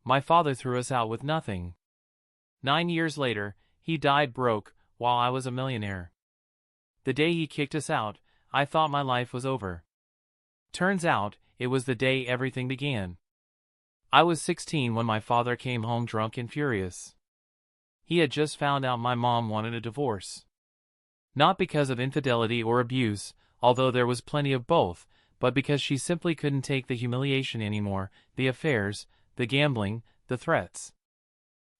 My father threw us out with nothing. 9 years later, he died broke, while I was a millionaire. The day he kicked us out, I thought my life was over. Turns out, it was the day everything began. I was 16 when my father came home drunk and furious. He had just found out my mom wanted a divorce. Not because of infidelity or abuse, although there was plenty of both, but because she simply couldn't take the humiliation anymore, the affairs, the gambling, the threats.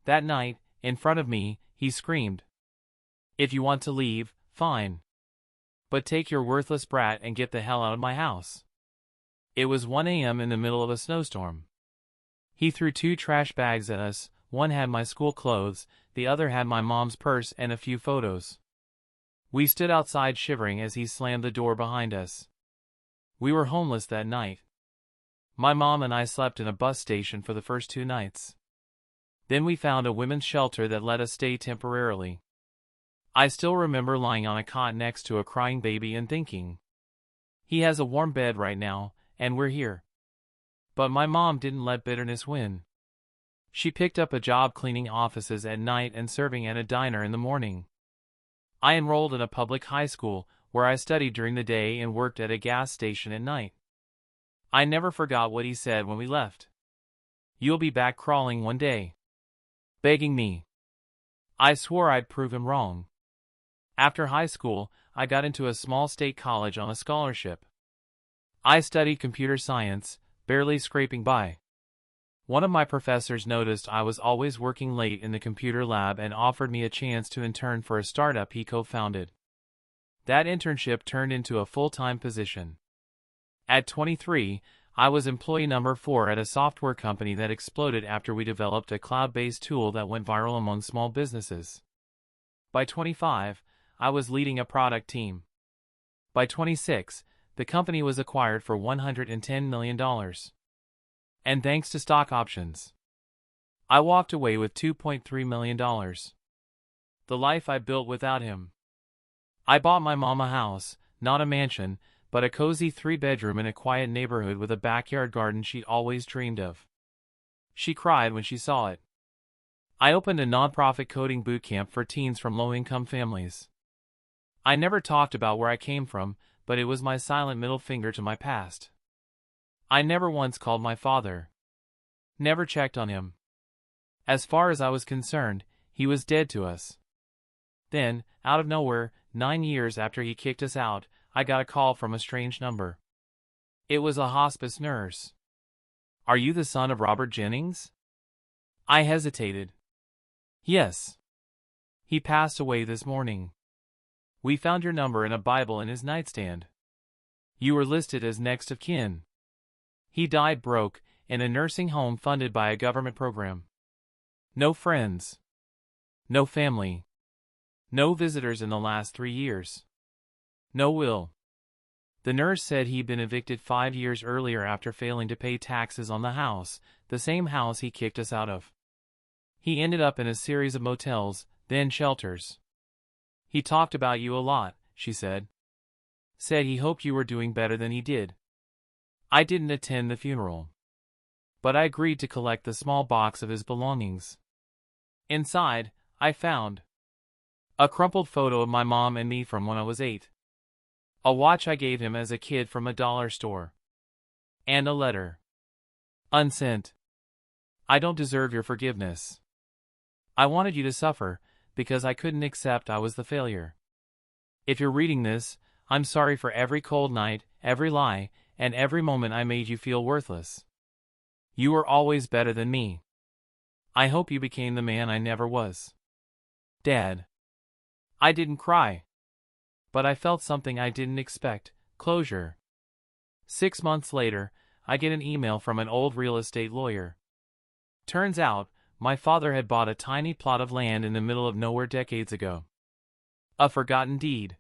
That night, in front of me, he screamed, "If you want to leave, fine. But take your worthless brat and get the hell out of my house." It was 1 a.m. in the middle of a snowstorm. He threw 2 trash bags at us. One had my school clothes, the other had my mom's purse and a few photos. We stood outside shivering as he slammed the door behind us. We were homeless that night. My mom and I slept in a bus station for the first 2 nights. Then we found a women's shelter that let us stay temporarily. I still remember lying on a cot next to a crying baby and thinking, he has a warm bed right now, and we're here. But my mom didn't let bitterness win. She picked up a job cleaning offices at night and serving at a diner in the morning. I enrolled in a public high school, where I studied during the day and worked at a gas station at night. I never forgot what he said when we left. "You'll be back crawling one day." Begging me. I swore I'd prove him wrong. After high school, I got into a small state college on a scholarship. I studied computer science, barely scraping by. One of my professors noticed I was always working late in the computer lab and offered me a chance to intern for a startup he co-founded. That internship turned into a full-time position. At 23, I was employee number 4 at a software company that exploded after we developed a cloud-based tool that went viral among small businesses. By 25, I was leading a product team. By 26, the company was acquired for $110 million. And thanks to stock options, I walked away with $2.3 million. The life I built without him. I bought my mom a house, not a mansion, but a cozy 3-bedroom in a quiet neighborhood with a backyard garden she'd always dreamed of. She cried when she saw it. I opened a nonprofit coding bootcamp for teens from low-income families. I never talked about where I came from, but it was my silent middle finger to my past. I never once called my father. Never checked on him. As far as I was concerned, he was dead to us. Then, out of nowhere, 9 years after he kicked us out, I got a call from a strange number. It was a hospice nurse. "Are you the son of Robert Jennings?" I hesitated. "Yes. He passed away this morning. We found your number in a Bible in his nightstand. You were listed as next of kin. He died broke, in a nursing home funded by a government program. No friends. No family. No visitors in the last 3 years. No will." The nurse said he'd been evicted 5 years earlier after failing to pay taxes on the house, the same house he kicked us out of. He ended up in a series of motels, then shelters. "He talked about you a lot," she said. "Said he hoped you were doing better than he did." I didn't attend the funeral, but I agreed to collect the small box of his belongings. Inside, I found a crumpled photo of my mom and me from when I was 8, a watch I gave him as a kid from a dollar store, and a letter. Unsent. "I don't deserve your forgiveness. I wanted you to suffer, because I couldn't accept I was the failure. If you're reading this, I'm sorry for every cold night, every lie, and every moment I made you feel worthless. You were always better than me. I hope you became the man I never was. Dad." I didn't cry, but I felt something I didn't expect: closure. 6 months later, I get an email from an old real estate lawyer. Turns out, my father had bought a tiny plot of land in the middle of nowhere decades ago. A forgotten deed.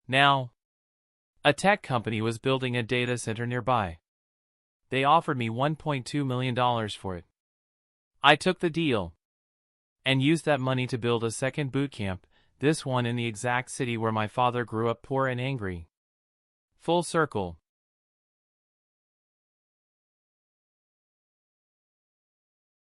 Now, a tech company was building a data center nearby. They offered me $1.2 million for it. I took the deal and used that money to build a second boot camp, this one in the exact city where my father grew up poor and angry. Full circle.